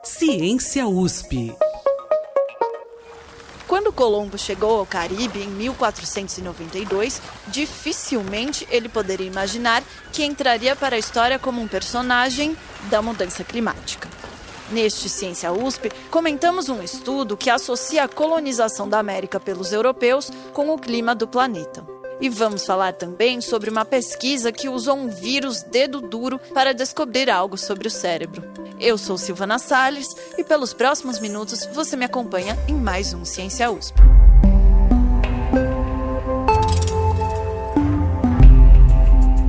Ciência USP. Quando Colombo chegou ao Caribe em 1492, dificilmente ele poderia imaginar que entraria para a história como um personagem da mudança climática. Neste Ciência USP, comentamos um estudo que associa a colonização da América pelos europeus com o clima do planeta. E vamos falar também sobre uma pesquisa que usou um vírus dedo duro para descobrir algo sobre o cérebro. Eu sou Silvana Salles e pelos próximos minutos você me acompanha em mais um Ciência USP.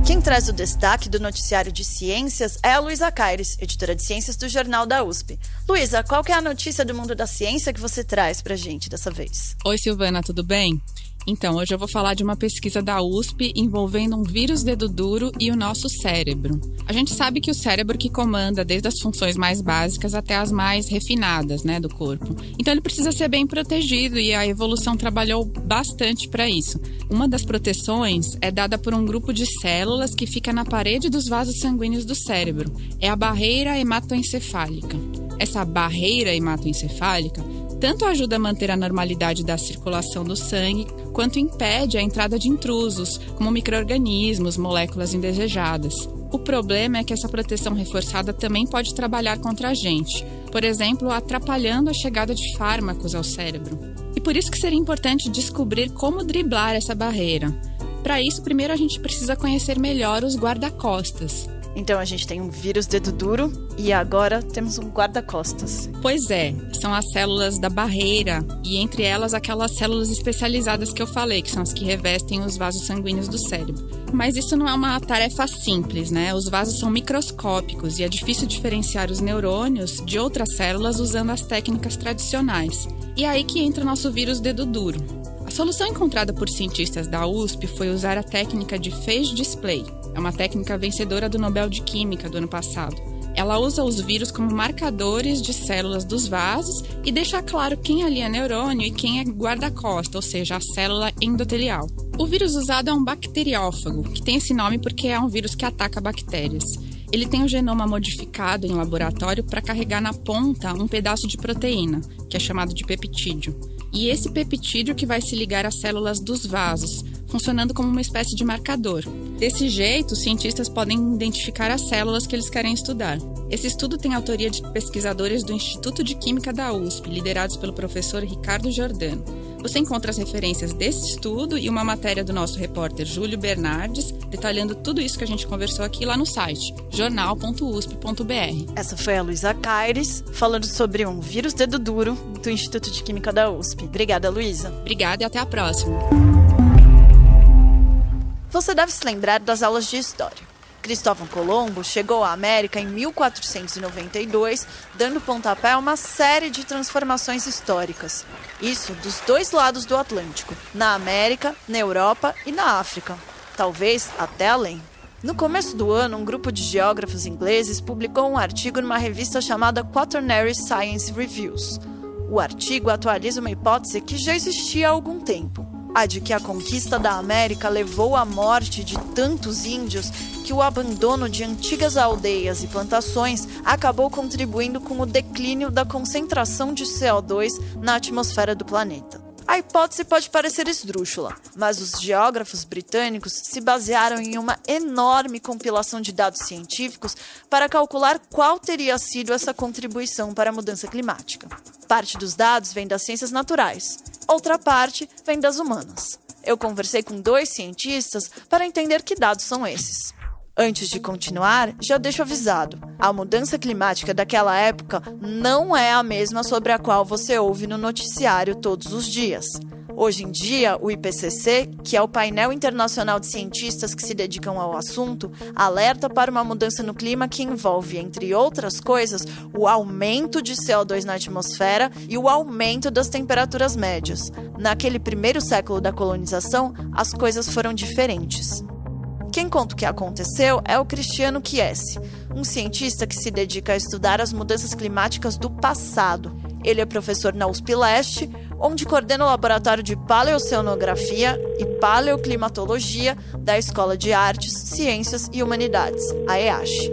Quem traz o destaque do noticiário de ciências é a Luísa Caires, editora de ciências do Jornal da USP. Luísa, qual que é a notícia do mundo da ciência que você traz pra gente dessa vez? Oi, Silvana, tudo bem? Então, hoje eu vou falar de uma pesquisa da USP envolvendo um vírus dedo duro e o nosso cérebro. A gente sabe que o cérebro que comanda desde as funções mais básicas até as mais refinadas, do corpo. Então, ele precisa ser bem protegido e a evolução trabalhou bastante para isso. Uma das proteções é dada por um grupo de células que fica na parede dos vasos sanguíneos do cérebro. É a barreira hematoencefálica. Essa barreira hematoencefálica tanto ajuda a manter a normalidade da circulação do sangue, quanto impede a entrada de intrusos, como micro-organismos, moléculas indesejadas. O problema é que essa proteção reforçada também pode trabalhar contra a gente, por exemplo, atrapalhando a chegada de fármacos ao cérebro. E por isso que seria importante descobrir como driblar essa barreira. Para isso, primeiro a gente precisa conhecer melhor os guarda-costas. Então a gente tem um vírus dedo duro e agora temos um guarda-costas. Pois é, são as células da barreira e entre elas aquelas células especializadas que eu falei, que são as que revestem os vasos sanguíneos do cérebro. Mas isso não é uma tarefa simples, Os vasos são microscópicos e é difícil diferenciar os neurônios de outras células usando as técnicas tradicionais. E é aí que entra o nosso vírus dedo duro. A solução encontrada por cientistas da USP foi usar a técnica de phage display. É uma técnica vencedora do Nobel de Química do ano passado. Ela usa os vírus como marcadores de células dos vasos e deixa claro quem ali é neurônio e quem é guarda-costa, ou seja, a célula endotelial. O vírus usado é um bacteriófago, que tem esse nome porque é um vírus que ataca bactérias. Ele tem o genoma modificado em laboratório para carregar na ponta um pedaço de proteína, que é chamado de peptídeo. E esse peptídeo que vai se ligar às células dos vasos, funcionando como uma espécie de marcador. Desse jeito, os cientistas podem identificar as células que eles querem estudar. Esse estudo tem autoria de pesquisadores do Instituto de Química da USP, liderados pelo professor Ricardo Giordano. Você encontra as referências desse estudo e uma matéria do nosso repórter Júlio Bernardes, detalhando tudo isso que a gente conversou aqui lá no site, jornal.usp.br. Essa foi a Luísa Caires, falando sobre um vírus dedo duro do Instituto de Química da USP. Obrigada, Luísa. Obrigada e até a próxima. Você deve se lembrar das aulas de história. Cristóvão Colombo chegou à América em 1492, dando pontapé a uma série de transformações históricas. Isso dos dois lados do Atlântico, na América, na Europa e na África. Talvez até além. No começo do ano, um grupo de geógrafos ingleses publicou um artigo numa revista chamada Quaternary Science Reviews. O artigo atualiza uma hipótese que já existia há algum tempo. A de que a conquista da América levou à morte de tantos índios que o abandono de antigas aldeias e plantações acabou contribuindo com o declínio da concentração de CO2 na atmosfera do planeta. A hipótese pode parecer esdrúxula, mas os geógrafos britânicos se basearam em uma enorme compilação de dados científicos para calcular qual teria sido essa contribuição para a mudança climática. Parte dos dados vem das ciências naturais, outra parte vem das humanas. Eu conversei com 2 cientistas para entender que dados são esses. Antes de continuar, já deixo avisado, a mudança climática daquela época não é a mesma sobre a qual você ouve no noticiário todos os dias. Hoje em dia, o IPCC, que é o painel internacional de cientistas que se dedicam ao assunto, alerta para uma mudança no clima que envolve, entre outras coisas, o aumento de CO2 na atmosfera e o aumento das temperaturas médias. Naquele primeiro século da colonização, as coisas foram diferentes. Quem conta o que aconteceu é o Cristiano Chiesi, um cientista que se dedica a estudar as mudanças climáticas do passado. Ele é professor na USP Leste, onde coordena o Laboratório de Paleoceanografia e Paleoclimatologia da Escola de Artes, Ciências e Humanidades, a EASH.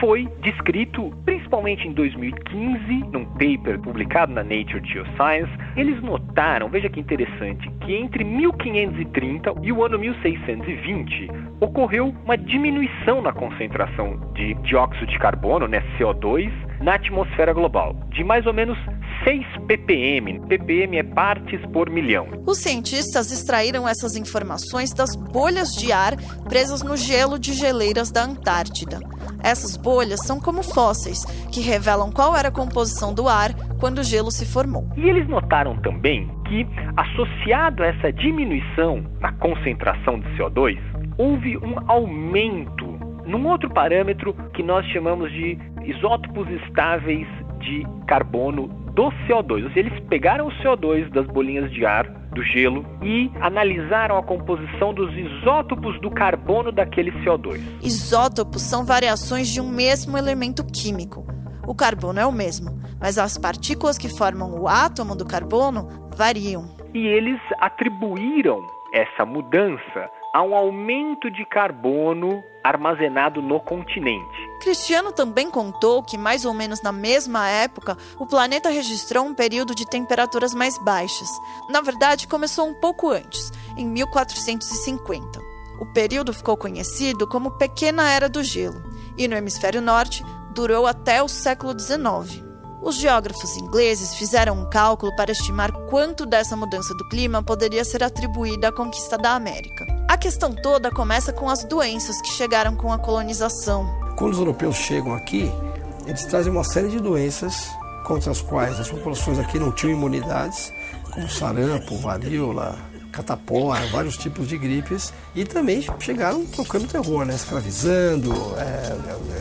Foi descrito principalmente principalmente em 2015, num paper publicado na Nature Geoscience, eles notaram, veja que interessante, que entre 1530 e o ano 1620 ocorreu uma diminuição na concentração de dióxido de carbono, né, CO2, na atmosfera global, de mais ou menos 6 ppm. ppm é partes por milhão. Os cientistas extraíram essas informações das bolhas de ar presas no gelo de geleiras da Antártida. Essas bolhas são como fósseis, que revelam qual era a composição do ar quando o gelo se formou. E eles notaram também que, associado a essa diminuição na concentração de CO2, houve um aumento num outro parâmetro que nós chamamos de isótopos estáveis de carbono do CO2. Ou seja, eles pegaram o CO2 das bolinhas de ar do gelo e analisaram a composição dos isótopos do carbono daquele CO2. Isótopos são variações de um mesmo elemento químico. O carbono é o mesmo, mas as partículas que formam o átomo do carbono variam. E eles atribuíram essa mudança a um aumento de carbono armazenado no continente. Cristiano também contou que, mais ou menos na mesma época, o planeta registrou um período de temperaturas mais baixas. Na verdade, começou um pouco antes, em 1450. O período ficou conhecido como Pequena Era do Gelo, e no hemisfério norte durou até o século XIX. Os geógrafos ingleses fizeram um cálculo para estimar quanto dessa mudança do clima poderia ser atribuída à conquista da América. A questão toda começa com as doenças que chegaram com a colonização. Quando os europeus chegam aqui, eles trazem uma série de doenças contra as quais as populações aqui não tinham imunidades, como sarampo, varíola, catapora, vários tipos de gripes, e também chegaram tocando terror, né? Escravizando,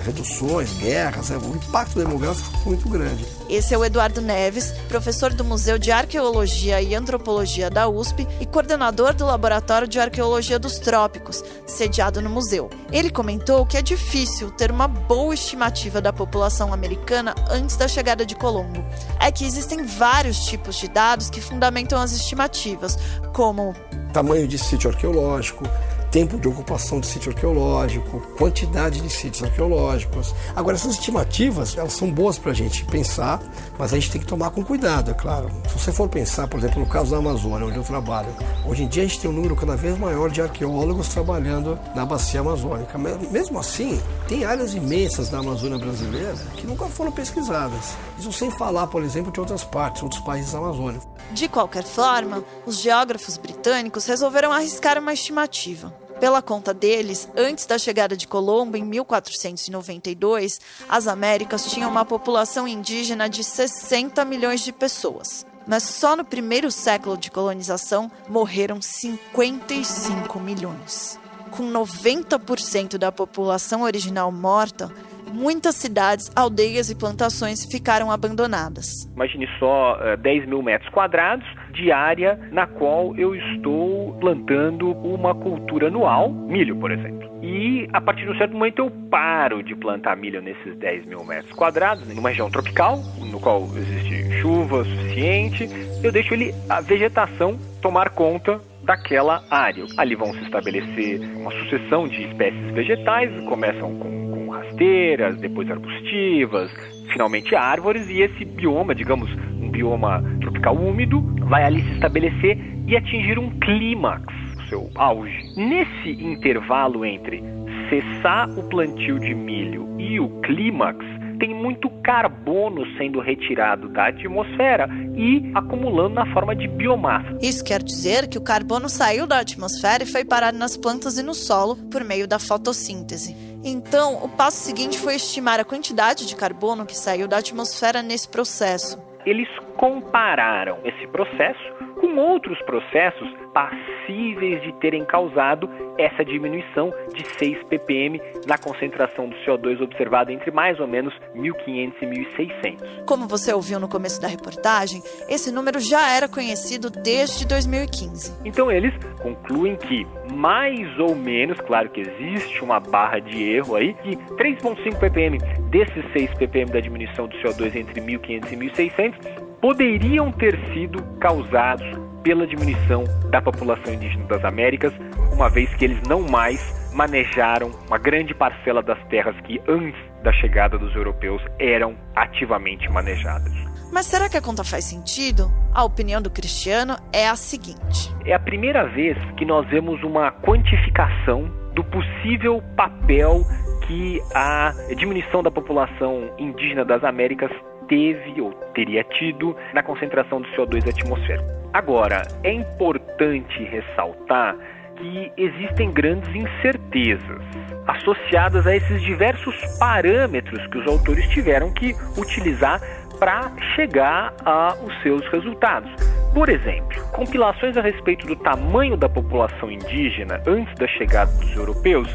reduções, guerras, o impacto demográfico foi muito grande. Esse é o Eduardo Neves, professor do Museu de Arqueologia e Antropologia da USP e coordenador do Laboratório de Arqueologia dos Trópicos, sediado no museu. Ele comentou que é difícil ter uma boa estimativa da população americana antes da chegada de Colombo. É que existem vários tipos de dados que fundamentam as estimativas, como tamanho de sítio arqueológico, tempo de ocupação de sítio arqueológico, quantidade de sítios arqueológicos. Agora, essas estimativas, elas são boas para a gente pensar, mas a gente tem que tomar com cuidado, é claro. Se você for pensar, por exemplo, no caso da Amazônia, onde eu trabalho, hoje em dia a gente tem um número cada vez maior de arqueólogos trabalhando na bacia amazônica. Mesmo assim, tem áreas imensas da Amazônia brasileira que nunca foram pesquisadas. Isso sem falar, por exemplo, de outras partes, outros países amazônicos. De qualquer forma, os geógrafos britânicos resolveram arriscar uma estimativa. Pela conta deles, antes da chegada de Colombo, em 1492, as Américas tinham uma população indígena de 60 milhões de pessoas. Mas só no primeiro século de colonização morreram 55 milhões. Com 90% da população original morta, muitas cidades, aldeias e plantações ficaram abandonadas. Imagine só 10 mil metros quadrados de área na qual eu estou plantando uma cultura anual, milho, por exemplo. E a partir de um certo momento eu paro de plantar milho nesses 10 mil metros quadrados, numa região tropical, no qual existe chuva suficiente, eu deixo a vegetação tomar conta daquela área. Ali vão se estabelecer uma sucessão de espécies vegetais, começam com rasteiras, depois arbustivas, finalmente árvores, e esse bioma, digamos, um bioma tropical úmido, vai ali se estabelecer e atingir um clímax, o seu auge. Nesse intervalo entre cessar o plantio de milho e o clímax, tem muito carbono sendo retirado da atmosfera e acumulando na forma de biomassa. Isso quer dizer que o carbono saiu da atmosfera e foi parar nas plantas e no solo por meio da fotossíntese. Então, o passo seguinte foi estimar a quantidade de carbono que saiu da atmosfera nesse processo. Eles compararam esse processo com outros processos passíveis de terem causado essa diminuição de 6 ppm na concentração do CO2 observada entre mais ou menos 1500 e 1600. Como você ouviu no começo da reportagem, esse número já era conhecido desde 2015. Então eles concluem que mais ou menos, claro que existe uma barra de erro aí, que 3,5 ppm desses 6 ppm da diminuição do CO2 entre 1500 e 1600 poderiam ter sido causados pela diminuição da população indígena das Américas, uma vez que eles não mais manejaram uma grande parcela das terras que antes da chegada dos europeus eram ativamente manejadas. Mas será que a conta faz sentido? A opinião do Cristiano é a seguinte: é a primeira vez que nós vemos uma quantificação do possível papel que a diminuição da população indígena das Américas teve ou teria tido na concentração de CO2 atmosférico. Agora, é importante ressaltar que existem grandes incertezas associadas a esses diversos parâmetros que os autores tiveram que utilizar para chegar aos seus resultados. Por exemplo, compilações a respeito do tamanho da população indígena antes da chegada dos europeus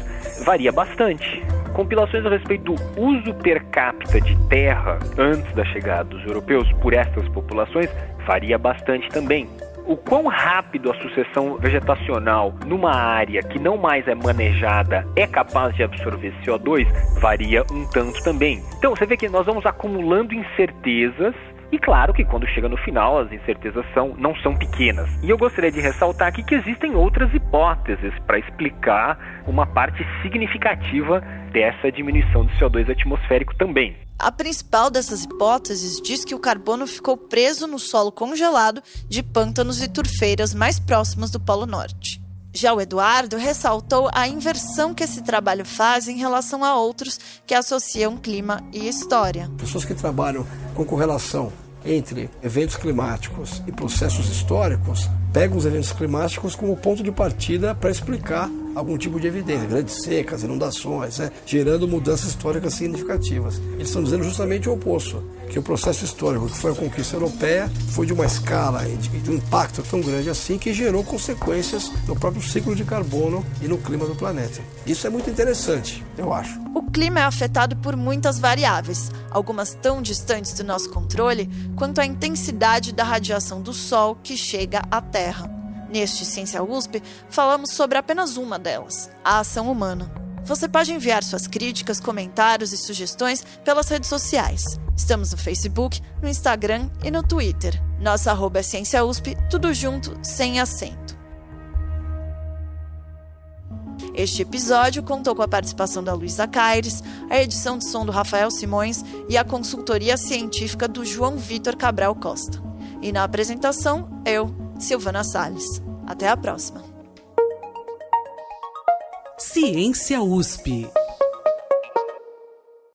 varia bastante. Compilações a respeito do uso per capita de terra antes da chegada dos europeus por estas populações varia bastante também. O quão rápido a sucessão vegetacional numa área que não mais é manejada é capaz de absorver CO2 varia um tanto também. Então você vê que nós vamos acumulando incertezas e claro que quando chega no final as incertezas não são pequenas. E eu gostaria de ressaltar aqui que existem outras hipóteses para explicar uma parte significativa dessa diminuição de CO2 atmosférico também. A principal dessas hipóteses diz que o carbono ficou preso no solo congelado de pântanos e turfeiras mais próximos do Polo Norte. Já o Eduardo ressaltou a inversão que esse trabalho faz em relação a outros que associam clima e história. Pessoas que trabalham com correlação entre eventos climáticos e processos históricos pegam os eventos climáticos como ponto de partida para explicar algum tipo de evidência, grandes secas, inundações, gerando mudanças históricas significativas. Eles estão dizendo justamente o oposto, que o processo histórico que foi a conquista europeia foi de uma escala e de um impacto tão grande assim que gerou consequências no próprio ciclo de carbono e no clima do planeta. Isso é muito interessante, eu acho. O clima é afetado por muitas variáveis, algumas tão distantes do nosso controle quanto a intensidade da radiação do Sol que chega à Terra. Neste Ciência USP, falamos sobre apenas uma delas, a ação humana. Você pode enviar suas críticas, comentários e sugestões pelas redes sociais. Estamos no Facebook, no Instagram e no Twitter. Nossa @ é Ciência USP, tudo junto, sem acento. Este episódio contou com a participação da Luísa Caires, a edição de som do Rafael Simões e a consultoria científica do João Vitor Cabral Costa. E na apresentação, eu, Silvana Salles. Até a próxima. Ciência USP.